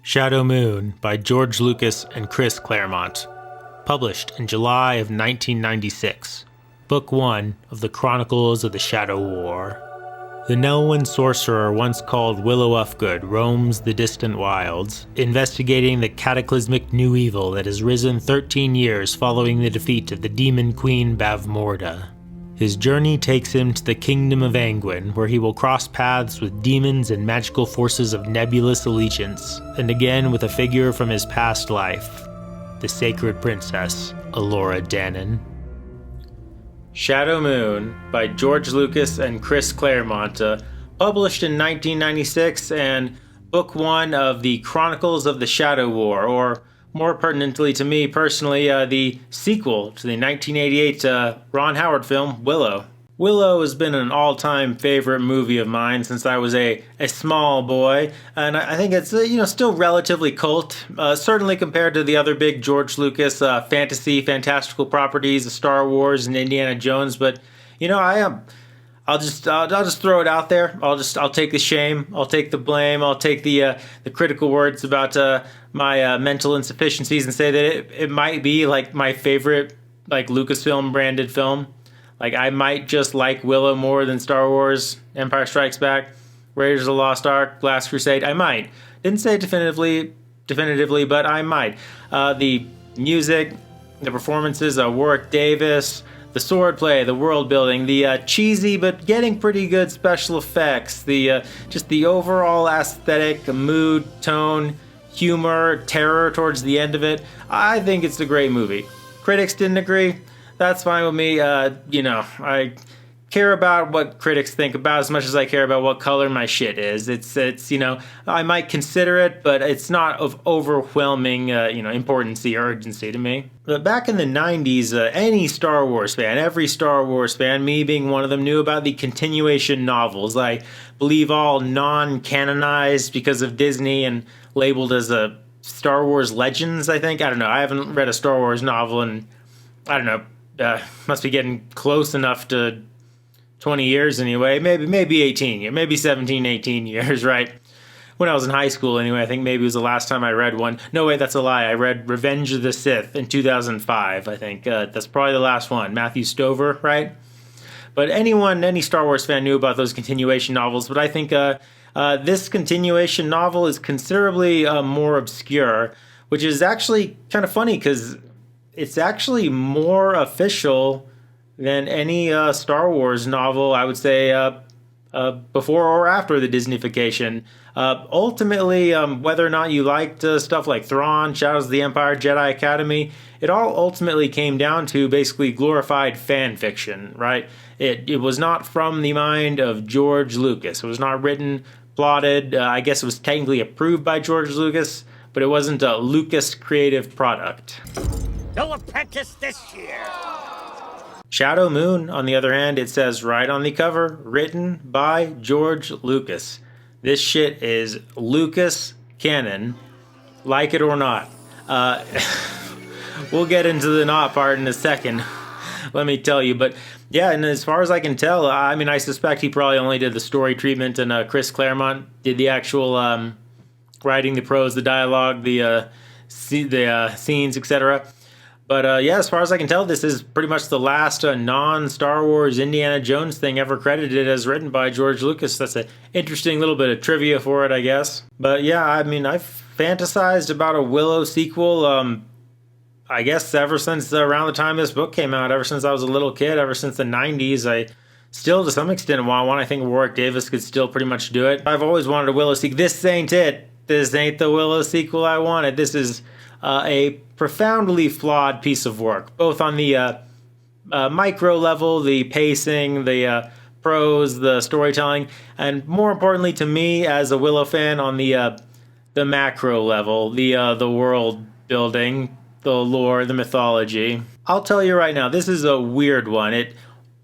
Shadow Moon by George Lucas and Chris Claremont. Published in July of 1996. Book 1 of the Chronicles of the Shadow War. The Nelwyn sorcerer once called Willow Ufgood roams the distant wilds, investigating the cataclysmic new evil that has risen 13 years following the defeat of the demon queen Bavmorda. His journey takes him to the kingdom of Angwin, where he will cross paths with demons and magical forces of nebulous allegiance, and again with a figure from his past life, the sacred princess, Alora Dannon. Shadow Moon by George Lucas and Chris Claremont, published in 1996, and Book 1 of the Chronicles of the Shadow War, or more pertinently to me personally, the sequel to the 1988 Ron Howard film, Willow. Willow has been an all-time favorite movie of mine since I was a small boy, and I think it's still relatively cult, certainly compared to the other big George Lucas fantastical properties, Star Wars and Indiana Jones. But I'll just throw it out there. I'll take the shame. I'll take the blame. I'll take the critical words about my mental insufficiencies and say that it might be like my favorite Lucasfilm branded film. Like I might just like Willow more than Star Wars, Empire Strikes Back, Raiders of the Lost Ark, Last Crusade. I might. Didn't say definitively, but I might. The music, the performances, Warwick Davis, the swordplay, the world building, the cheesy but getting pretty good special effects, the just the overall aesthetic, mood, tone, humor, terror towards the end of it. I think it's a great movie. Critics didn't agree. That's fine with me. I care about what critics think about as much as I care about what color my shit is. It's I might consider it, but it's not of overwhelming importance or urgency to me. But back in the 90s, any Star Wars fan, every Star Wars fan, me being one of them, knew about the continuation novels. I believe all non-canonized because of Disney and labeled as Star Wars Legends, I think. I don't know. I haven't read a Star Wars novel in, I don't know, must be getting close enough to 20 years anyway, maybe 18 years, maybe 17, 18 years, right? When I was in high school anyway, I think maybe it was the last time I read one. No, wait, that's a lie. I read Revenge of the Sith in 2005, I think. That's probably the last one. Matthew Stover, right? But any Star Wars fan knew about those continuation novels, but I think this continuation novel is considerably more obscure, which is actually kind of funny because it's actually more official than any Star Wars novel, I would say, before or after the Disneyfication. Ultimately, whether or not you liked stuff like Thrawn, Shadows of the Empire, Jedi Academy, it all ultimately came down to basically glorified fan fiction, right? It was not from the mind of George Lucas. It was not written, plotted. I guess it was technically approved by George Lucas, but it wasn't a Lucas creative product. No apprentice this year! Shadow Moon, on the other hand, it says right on the cover, written by George Lucas. This shit is Lucas canon, like it or not. We'll get into the not part in a second, let me tell you. But yeah, and as far as I can tell, I suspect he probably only did the story treatment, and Chris Claremont did the actual writing, the prose, the dialogue, the scenes, etc. But as far as I can tell, this is pretty much the last non-Star Wars Indiana Jones thing ever credited as written by George Lucas. That's an interesting little bit of trivia for it, I guess. But yeah, I've fantasized about a Willow sequel, I guess ever since around the time this book came out, ever since I was a little kid, ever since the 90s. I still, to some extent, want one. I think Warwick Davis could still pretty much do it. I've always wanted a Willow sequel. This ain't it. This ain't the Willow sequel I wanted. This is a profoundly flawed piece of work, both on the micro level, the pacing, the prose, the storytelling, and more importantly to me as a Willow fan, on the macro level, the world building, the lore, the mythology. I'll tell you right now, this is a weird one. It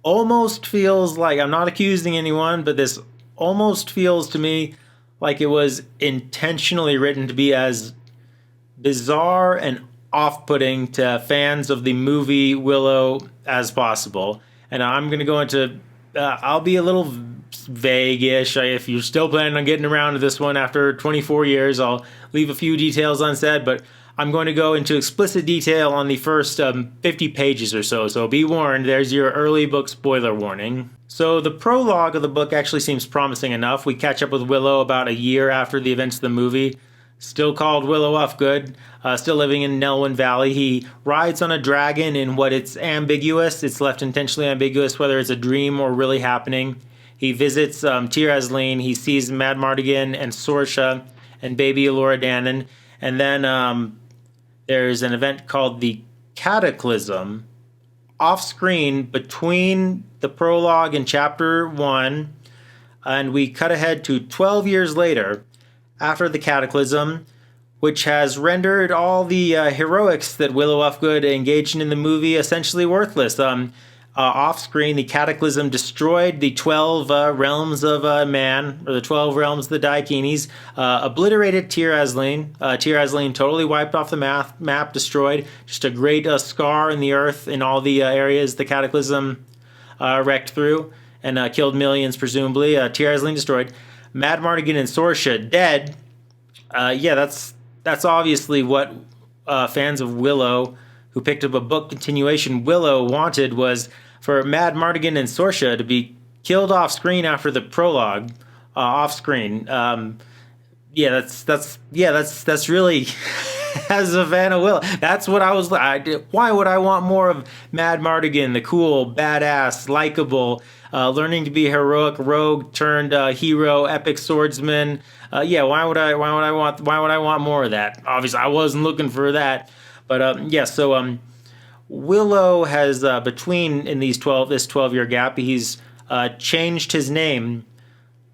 almost feels like, I'm not accusing anyone, but this almost feels to me like it was intentionally written to be as bizarre and off-putting to fans of the movie Willow as possible. And I'm going to go into, I'll be a little vague-ish. If you're still planning on getting around to this one after 24 years, I'll leave a few details unsaid, but I'm going to go into explicit detail on the first 50 pages or so, so be warned, there's your early book spoiler warning. So the prologue of the book actually seems promising enough. We catch up with Willow about a year after the events of the movie. Still called Willow Ufgood, still living in Nelwyn Valley. He rides on a dragon in what it's ambiguous. It's left intentionally ambiguous whether it's a dream or really happening. He visits Tir Asleen. He sees Mad Mardigan and Sorsha and baby Elora Danan. And then there's an event called the Cataclysm off screen between the prologue and chapter 1. And we cut ahead to 12 years later after the Cataclysm, which has rendered all the heroics that Willow Ufgood engaged in the movie essentially worthless. Off-screen, the Cataclysm destroyed the 12 realms of man, or the 12 realms of the Daikenis, obliterated Tir Asleen. Tir Asleen totally wiped off the map, destroyed. Just a great scar in the earth in all the areas the Cataclysm wrecked through, and killed millions, presumably. Tir Asleen destroyed. Mad Mardigan and Sorsha dead. Yeah, that's obviously what fans of Willow who picked up a book continuation Willow wanted, was for Mad Mardigan and Sorsha to be killed off screen after the prologue. Off screen. Yeah, that's really as a fan of Willow. That's what I was. Why would I want more of Mad Mardigan, the cool, badass, likable, learning to be a heroic rogue turned hero, epic swordsman? Yeah, why would I want more of that? Obviously, I wasn't looking for that, but yeah. So Willow has between this 12-year gap, he's changed his name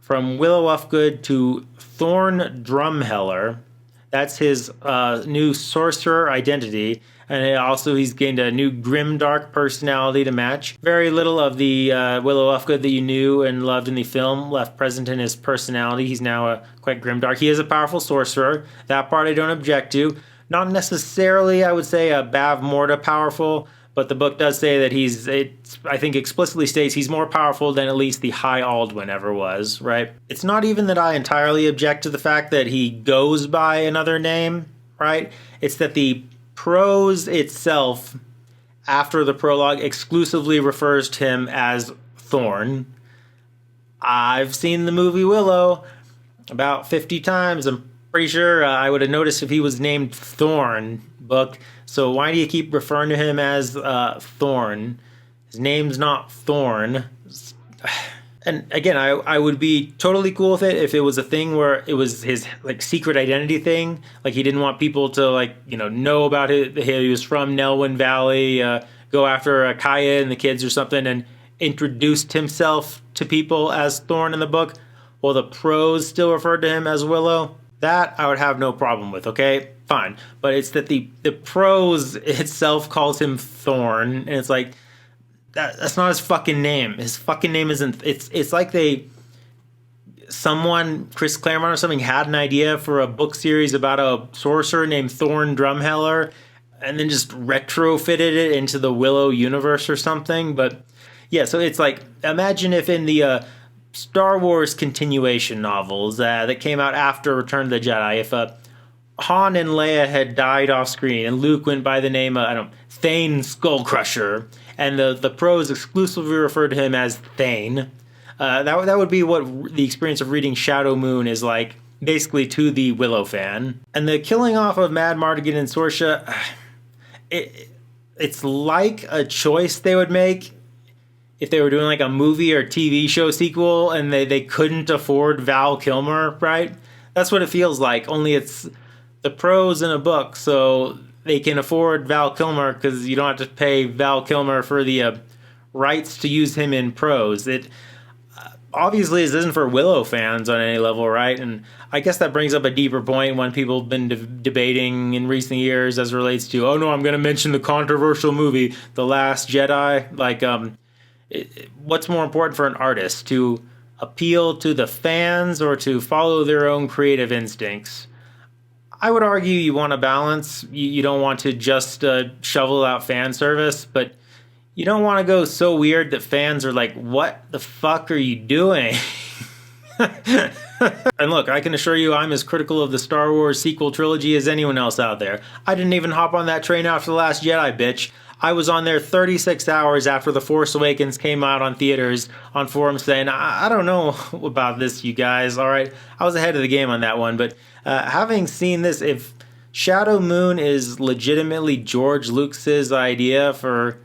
from Willow Ufgood to THORN DRUMHELLER. That's his new Sorcerer Identity. And also he's gained a new grimdark personality to match. Very little of the Willow Ufgood that you knew and loved in the film left present in his personality. He's now quite grimdark. He is a powerful sorcerer. That part I don't object to. Not necessarily, I would say, Bav Morta powerful, but the book does say that I think explicitly states he's more powerful than at least the High Aldwin ever was, right? It's not even that I entirely object to the fact that he goes by another name, right? It's that the prose itself, after the prologue, exclusively refers to him as Thorn. I've seen the movie Willow about 50 times. I'm pretty sure I would have noticed if he was named Thorn book. So why do you keep referring to him as Thorn? His name's not Thorn. And again, I would be totally cool with it if it was a thing where it was his like secret identity thing. Like he didn't want people to know about it. He was from Nelwyn Valley, go after Kaya and the kids or something, and introduced himself to people as Thorn in the book, while the prose still referred to him as Willow. That I would have no problem with, okay? Fine. But it's that the prose itself calls him Thorn, and it's like, that's not his fucking name. His fucking name isn't... It's like Chris Claremont or something, had an idea for a book series about a sorcerer named THORN DRUMHELLER, and then just retrofitted it into the Willow universe or something. But yeah, so it's like, imagine if in the Star Wars continuation novels that came out after Return of the Jedi, if Han and Leia had died off screen and Luke went by the name of, Thane Skullcrusher, and the prose exclusively referred to him as Thane. That would be what the experience of reading Shadow Moon is like, basically, to the Willow fan. And the killing off of Mad Mardigan and Sorsha, it's like a choice they would make if they were doing like a movie or TV show sequel and they couldn't afford Val Kilmer, right? That's what it feels like, only it's the prose in a book, so they can afford Val Kilmer because you don't have to pay Val Kilmer for the rights to use him in prose. It obviously this isn't for Willow fans on any level, right? And I guess that brings up a deeper point when people have been debating in recent years as it relates to, oh no, I'm going to mention the controversial movie, The Last Jedi. Like, what's more important for an artist, to appeal to the fans or to follow their own creative instincts? I would argue you want a balance. You don't want to just shovel out fan service, but You don't want to go so weird that fans are like, what the fuck are you doing? And look, I can assure you I'm as critical of the Star Wars sequel trilogy as anyone else out there. I didn't even hop on that train after The Last Jedi, bitch. I was on there 36 hours after The Force Awakens came out on theaters on forums saying, I don't know about this, you guys, alright? I was ahead of the game on that one, but having seen this, if Shadow Moon is legitimately George Lucas's idea for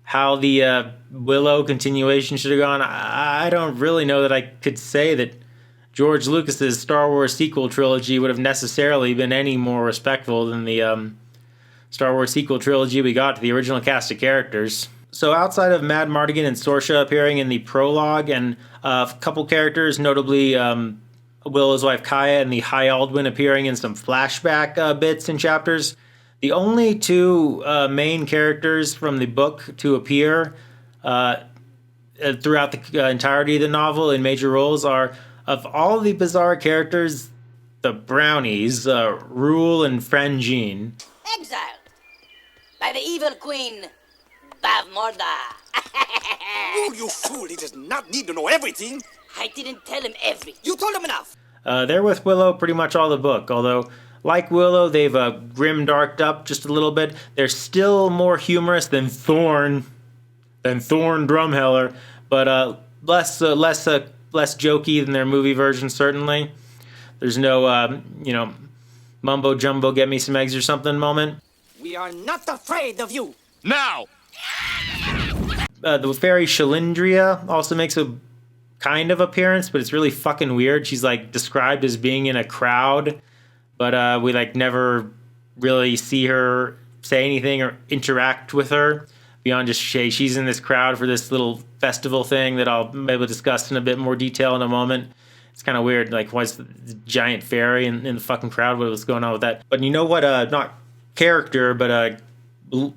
how the Willow continuation should have gone, I don't really know that I could say that George Lucas's Star Wars sequel trilogy would have necessarily been any more respectful than the Star Wars sequel trilogy we got to the original cast of characters. So outside of Mad Mardigan and Sorsha appearing in the prologue, and a couple characters, notably Willow's wife Kaya and the High Aldwin appearing in some flashback bits and chapters, the only two main characters from the book to appear throughout the entirety of the novel in major roles are, of all the bizarre characters, the brownies, Rule and Frangine. Exiled by the evil queen, Bavmorda. Oh, you fool! He does not need to know everything. I didn't tell him everything. You told him enough. They're with Willow pretty much all the book, although, like Willow, they've grim-darked up just a little bit. They're still more humorous than Thorn Drumheller, but less jokey than their movie version, certainly. There's no, mumbo jumbo, get me some eggs or something moment. We are not afraid of you. Now! The fairy Shalindria also makes a kind of appearance, but it's really fucking weird. She's like described as being in a crowd, but we like never really see her say anything or interact with her beyond just she's in this crowd for this little festival thing that I'll maybe discuss in a bit more detail in a moment. It's kind of weird, like why's the giant fairy in the fucking crowd? What was going on with that? But you know what? Not character, but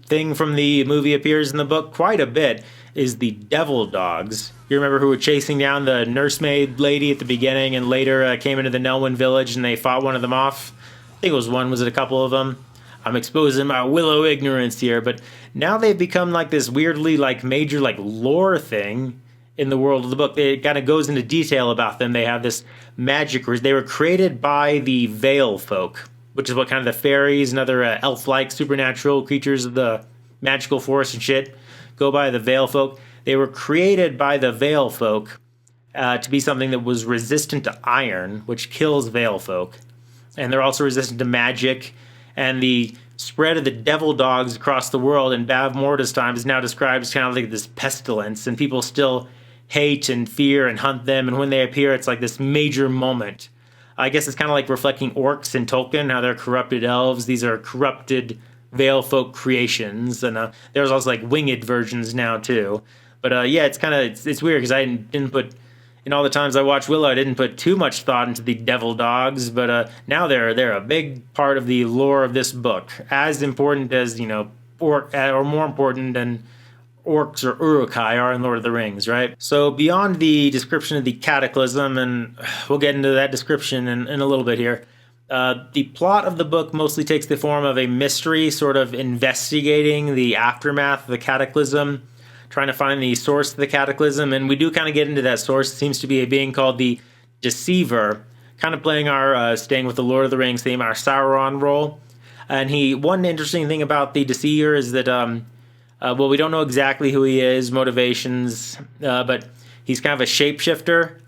thing from the movie appears in the book quite a bit is the devil dogs. You remember who were chasing down the nursemaid lady at the beginning and later came into the Nelwyn village and they fought one of them off? I think it was one. Was it a couple of them? I'm exposing my Willow ignorance here, but now they've become like this weirdly like major like lore thing in the world of the book. It kind of goes into detail about them. They have this magic. They were created by the Veil folk, which is what kind of the fairies and other elf-like supernatural creatures of the magical forest and shit go by, the Veil folk. They were created by the Veil folk to be something that was resistant to iron, which kills Veil folk. And they're also resistant to magic. And the spread of the devil dogs across the world in Bavmorda's time is now described as kind of like this pestilence, and people still hate and fear and hunt them, and when they appear, it's like this major moment. I guess it's kind of like reflecting orcs in Tolkien, how they're corrupted elves. These are corrupted Veil folk creations, and there's also like winged versions now too. But yeah, it's kind of it's weird because I didn't put, in all the times I watched Willow, I didn't put too much thought into the devil dogs, but now they're a big part of the lore of this book, as important as or more important than orcs or Uruk-hai are in Lord of the Rings, right? So beyond the description of the cataclysm, and we'll get into that description in a little bit here, the plot of the book mostly takes the form of a mystery, sort of investigating the aftermath of the cataclysm, trying to find the source of the cataclysm, and we do kind of get into that source. It seems to be a being called the Deceiver, kind of playing our, staying with the Lord of the Rings theme, our Sauron role. And one interesting thing about the Deceiver is that, well, we don't know exactly who he is, motivations, but he's kind of a shapeshifter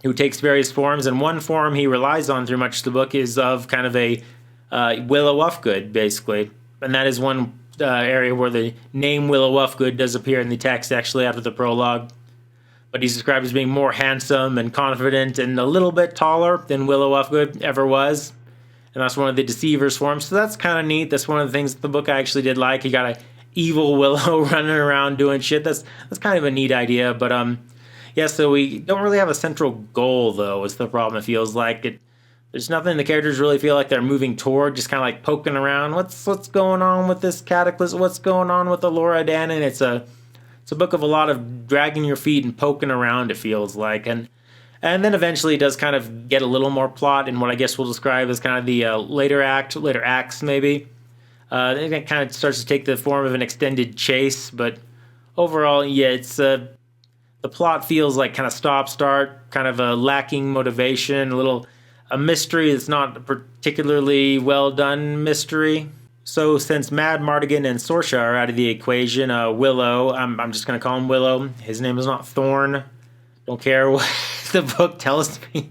who takes various forms, and one form he relies on through much of the book is of kind of a Willow Ufgood, basically. And that is one area where the name Willow Ufgood does appear in the text, actually, after the prologue. But he's described as being more handsome and confident and a little bit taller than Willow Ufgood ever was. And that's one of the Deceiver's forms, so that's kind of neat. That's one of the things that the book I actually did like. He got a evil Willow running around doing shit. That's kind of a neat idea, but yeah, so we don't really have a central goal, though, is the problem. It feels like there's nothing the characters really feel like they're moving toward, just kind of like poking around. What's going on with this cataclysm? What's going on with Elora Danan? It's a book of a lot of dragging your feet and poking around, it feels like. And then eventually it does kind of get a little more plot in what I guess we'll describe as kind of the later acts, maybe. It kind of starts to take the form of an extended chase, but overall, yeah, it's the plot feels like kind of stop-start, kind of a lacking motivation, a mystery that's not a particularly well-done mystery. So since Mad Mardigan and Sorcerer are out of the equation, Willow, I'm just going to call him Willow. His name is not Thorn. Don't care what the book tells me.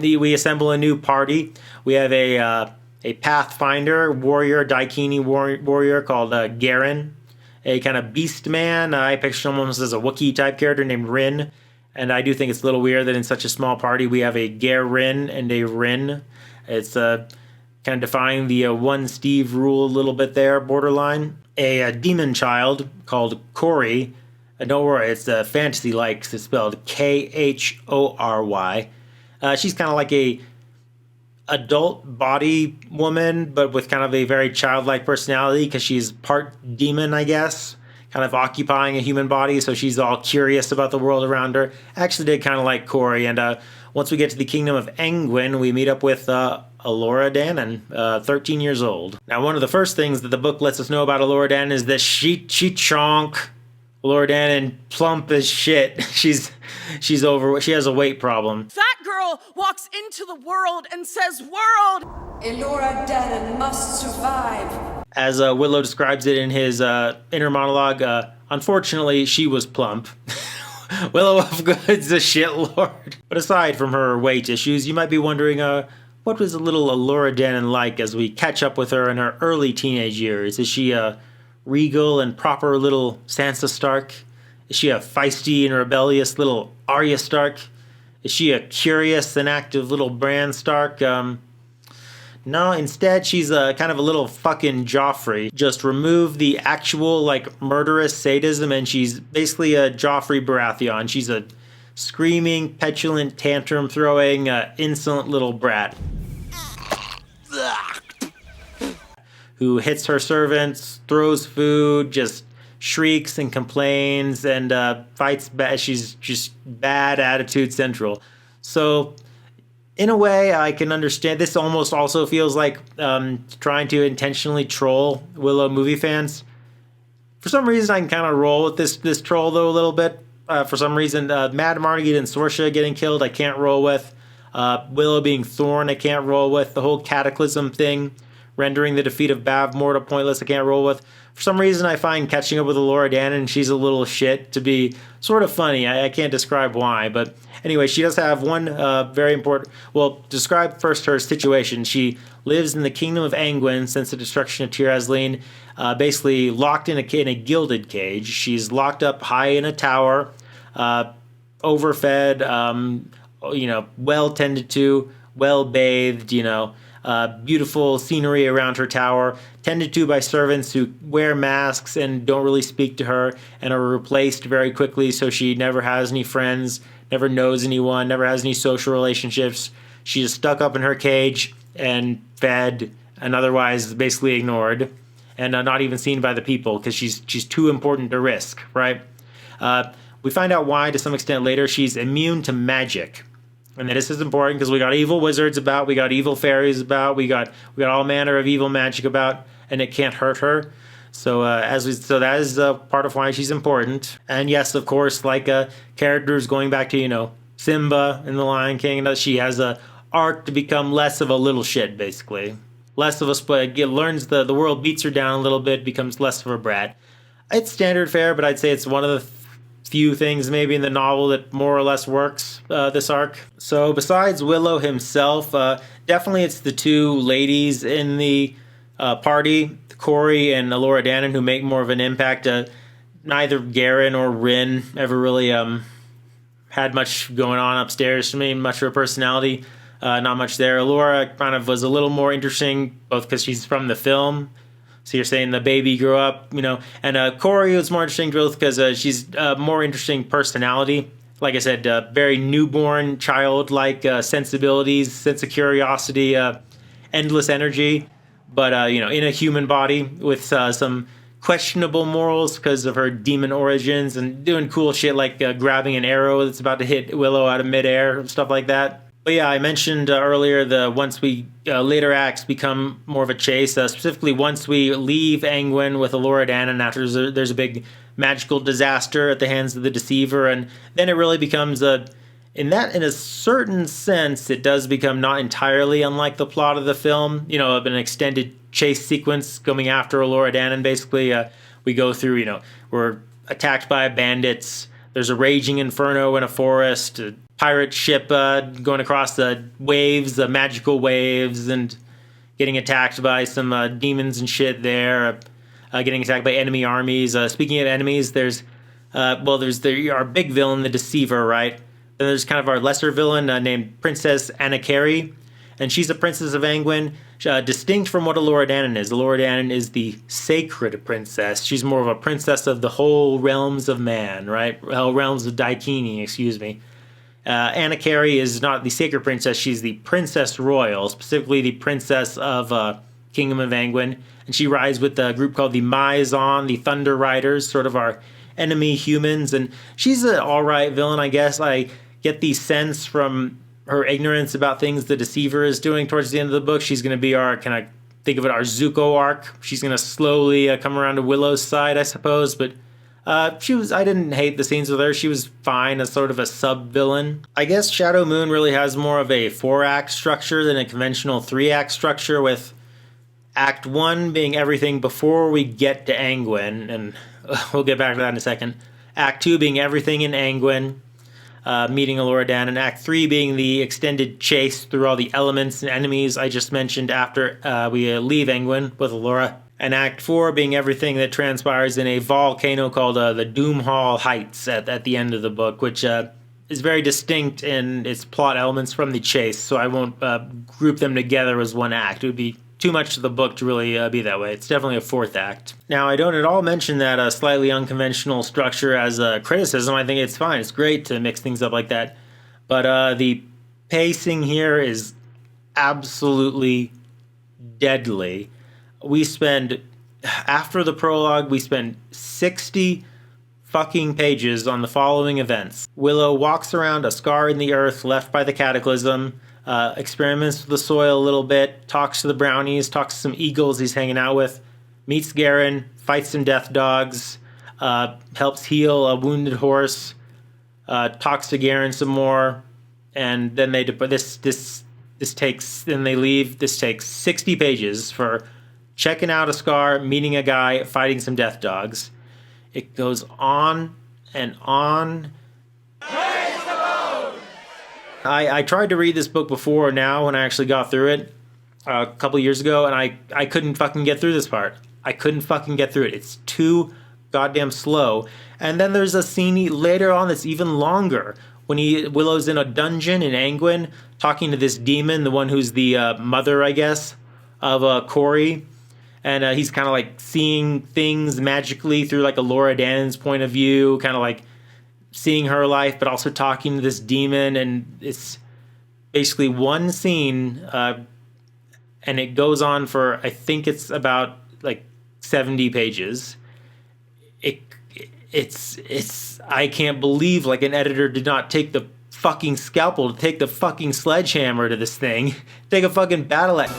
We assemble a new party. We have a Pathfinder warrior, Daikini warrior called Garen. A kind of beast man. I picture him almost as a Wookiee type character named Rin. And I do think it's a little weird that in such a small party we have a Garen and a Rin. It's kind of defying the one Steve rule a little bit there, borderline. A demon child called Cory. Don't worry, it's fantasy-like. It's spelled Khory. She's kind of like a adult body woman, but with kind of a very childlike personality because she's part demon, I guess, kind of occupying a human body. So she's all curious about the world around her. Actually did kind of like Cory. And once we get to the kingdom of Angwin, we meet up with Elora Danan, 13 years old. Now, one of the first things that the book lets us know about Elora Danan is that she chonk. Elora Danan plump as shit. She has a weight problem. That girl walks into the world and says, "World!" Elora Danan must survive. As Willow describes it in his inner monologue, unfortunately, she was plump. Willow Ufgood's a shitlord. But aside from her weight issues, you might be wondering, what was a little Elora Danan like as we catch up with her in her early teenage years? Is she a regal and proper little Sansa Stark? Is she a feisty and rebellious little Arya Stark? Is she a curious and active little Bran Stark? No, instead she's kind of a little fucking Joffrey. Just remove the actual, murderous sadism and she's basically a Joffrey Baratheon. She's a screaming, petulant, tantrum-throwing, insolent little brat who hits her servants, throws food, just shrieks and complains, and fights bad. She's just bad attitude central. So, in a way, I can understand. This almost also feels like trying to intentionally troll Willow movie fans. For some reason, I can kind of roll with this troll, though, a little bit. For some reason, Mad Mardigan and Sorcerer getting killed, I can't roll with. Willow being Thorn, I can't roll with. The whole Cataclysm thing, rendering the defeat of Bav Morta pointless, I can't roll with. For some reason, I find catching up with Elora Danan, she's a little shit, to be sort of funny. I can't describe why, but anyway, she does have one very important... Well, describe first her situation. She lives in the kingdom of Angwin since the destruction of Tir Asleen, basically locked in a gilded cage. She's locked up high in a tower, overfed, well tended to, well bathed, beautiful scenery around her tower, tended to by servants who wear masks and don't really speak to her and are replaced very quickly, so she never has any friends, never knows anyone, never has any social relationships. She's just stuck up in her cage and fed and otherwise basically ignored and not even seen by the people because she's too important to risk, right? We find out why to some extent later. She's immune to magic. And this is important because we got evil wizards about, we got evil fairies about, we got all manner of evil magic about, and it can't hurt her. So so that is part of why she's important. And yes, of course, characters going back to Simba in The Lion King, she has a arc to become less of a little shit, basically. Less of a learns the world beats her down a little bit, becomes less of a brat. It's standard fare, but I'd say it's one of the few things maybe in the novel that more or less works this arc. So besides Willow himself, definitely it's the two ladies in the party, Cory and Elora Danan, who make more of an impact. Neither Garen or Rin ever really had much going on upstairs to me, much of a personality, not much there. Elora kind of was a little more interesting, both because she's from the film. So you're saying the baby grew up, and Cory was more interesting both because she's a more interesting personality. Like I said, very newborn, childlike sensibilities, sense of curiosity, endless energy, but, in a human body with some questionable morals because of her demon origins and doing cool shit like grabbing an arrow that's about to hit Willow out of midair, stuff like that. But yeah, I mentioned earlier once we later acts become more of a chase, specifically once we leave Angwin with Elora Danan after there's a big magical disaster at the hands of the Deceiver, and then it really becomes in a certain sense, it does become not entirely unlike the plot of the film, of an extended chase sequence going after Elora Danan. Basically, we go through, we're attacked by bandits, there's a raging inferno in a forest, a pirate ship going across the waves, the magical waves, and getting attacked by some demons and shit there, getting attacked by enemy armies. Speaking of enemies, there's our big villain, the Deceiver, right? Then there's kind of our lesser villain named Princess Anakari, and she's a princess of Angwin, distinct from what Elora Danan is. Elora Danan is the sacred princess. She's more of a princess of the whole realms of man, right? Realms of Daikini, excuse me. Anakari is not the sacred princess, she's the princess royal, specifically the princess of Kingdom of Angwin, and she rides with a group called the Maizon, the Thunder Riders, sort of our enemy humans, and she's an alright villain, I guess. I get the sense from her ignorance about things the Deceiver is doing towards the end of the book. She's going to be our, our Zuko arc. She's going to slowly come around to Willow's side, I suppose, but I didn't hate the scenes with her. She was fine as sort of a sub-villain. I guess Shadow Moon really has more of a 4-act structure than a conventional 3-act structure, with Act 1 being everything before we get to Angwin, and we'll get back to that in a second. Act 2 being everything in Angwin, meeting Elora Danan, and Act 3 being the extended chase through all the elements and enemies I just mentioned after we leave Angwin with Elora. And Act 4 being everything that transpires in a volcano called the Doomhall Heights at the end of the book, which is very distinct in its plot elements from the chase, so I won't group them together as one act. It would be too much to the book to really be that way. It's definitely a 4th act. Now, I don't at all mention that slightly unconventional structure as a criticism. I think it's fine. It's great to mix things up like that. But the pacing here is absolutely deadly. After the prologue, we spend 60 fucking pages on the following events. Willow walks around a scar in the earth left by the cataclysm, experiments with the soil a little bit, talks to the brownies, talks to some eagles he's hanging out with, meets Garen, fights some death dogs, helps heal a wounded horse, talks to Garen some more, and then they leave. This takes 60 pages for checking out a scar, meeting a guy, fighting some death dogs. It goes on and on. I tried to read this book before now when I actually got through it a couple years ago, and I couldn't fucking get through this part. I couldn't fucking get through it. It's too goddamn slow. And then there's a scene later on that's even longer when Willow's in a dungeon in Angwin talking to this demon, the one who's the mother, I guess, of Corey. And he's kind of like seeing things magically through like Elora Danan's point of view, kind of like seeing her life, but also talking to this demon. And it's basically one scene, and it goes on for, I think it's about like 70 pages. It's I can't believe like an editor did not take the fucking scalpel, to take the fucking sledgehammer to this thing, take a fucking battle axe.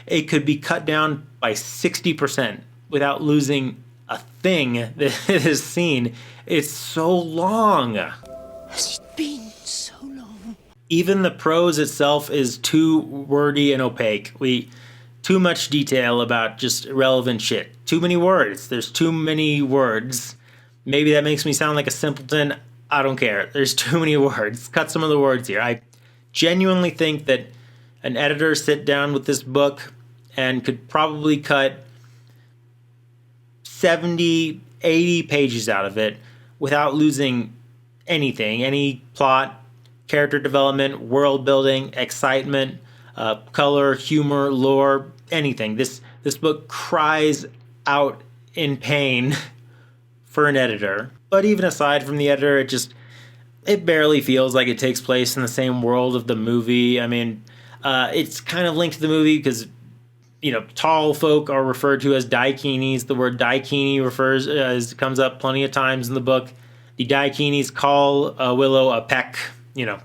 It could be cut down by 60% without losing a thing that is seen. It's so long. Has it been so long? Even the prose itself is too wordy and opaque. Too much detail about just irrelevant shit. Too many words. There's too many words. Maybe that makes me sound like a simpleton. I don't care. There's too many words. Cut some of the words here. I genuinely think that an editor sit down with this book and could probably cut 70, 80 pages out of it without losing anything. Any plot, character development, world building, excitement, color, humor, lore, anything. This book cries out in pain for an editor. But even aside from the editor, it barely feels like it takes place in the same world of the movie. I mean, it's kind of linked to the movie because, tall folk are referred to as Daikinis. The word Daikini comes up plenty of times in the book. The Daikinis call Willow a peck.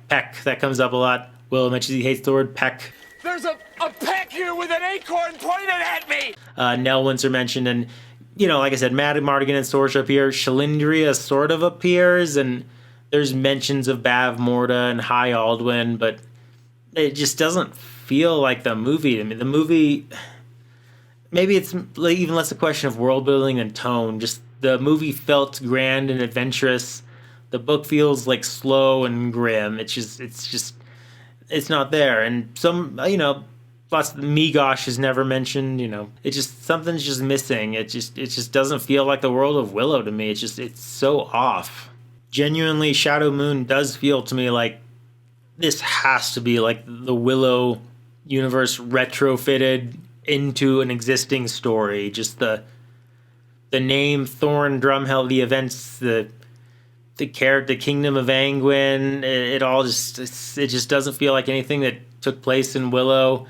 Peck, that comes up a lot. Willow mentions he hates the word peck. There's a A peck here with an acorn pointed at me! Nelwyn's are mentioned, and, you know, like I said, Mad Mardigan and Sorcerer appear. Shalindria sort of appears, and there's mentions of Bav Morda and High Aldwyn, but it just doesn't feel like the movie. I mean, the movie, maybe it's even less a question of world building and tone. Just the movie felt grand and adventurous. The book feels like slow and grim. It's not there. And some, you know, lots of Migosh is never mentioned. You know, something's just missing. It just doesn't feel like the world of Willow to me. It's so off. Genuinely, Shadow Moon does feel to me like this has to be like the Willow universe retrofitted into an existing story. Just the name Thorn Drumhell, the events, the character, the Kingdom of Angwin, it all just doesn't feel like anything that took place in Willow.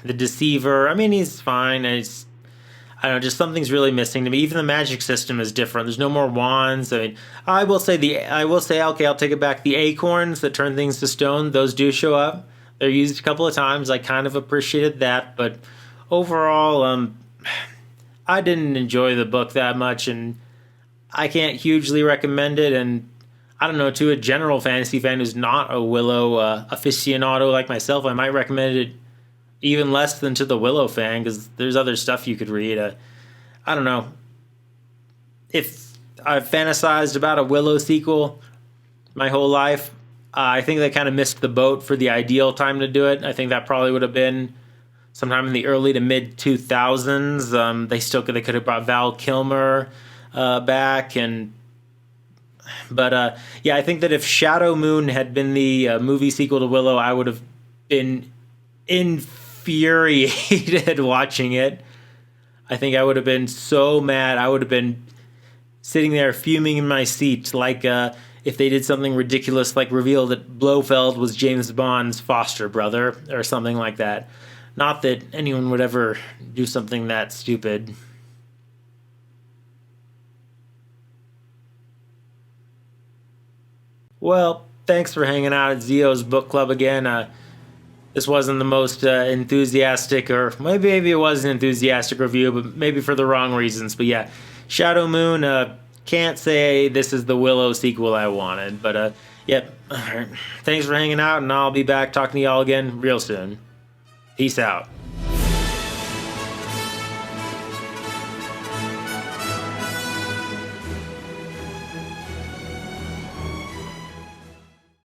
The Deceiver, I mean, he's fine. I don't know, just something's really missing to me. Even the magic system is different. There's no more wands. I mean, I will say, okay, I'll take it back. The acorns that turn things to stone, those do show up. They're used a couple of times. I kind of appreciated that, but overall, I didn't enjoy the book that much, and I can't hugely recommend it. And I don't know, to a general fantasy fan who's not a Willow aficionado like myself, I might recommend it even less than to the Willow fan, because there's other stuff you could read. I don't know. If I've fantasized about a Willow sequel my whole life, I think they kind of missed the boat for the ideal time to do it. I think that probably would have been sometime in the early to mid 2000s. They could have brought Val Kilmer back, but I think that if Shadow Moon had been the movie sequel to Willow, I would have been infuriated watching it. I think I would have been so mad. I would have been sitting there fuming in my seat, like if they did something ridiculous, like reveal that Blofeld was James Bond's foster brother or something like that. Not that anyone would ever do something that stupid. Well, thanks for hanging out at Zio's Book Club again. This wasn't the most enthusiastic, or maybe it was an enthusiastic review, but maybe for the wrong reasons. But yeah, Shadow Moon, can't say this is the Willow sequel I wanted. But yep, all right. Thanks for hanging out, and I'll be back talking to y'all again real soon. Peace out.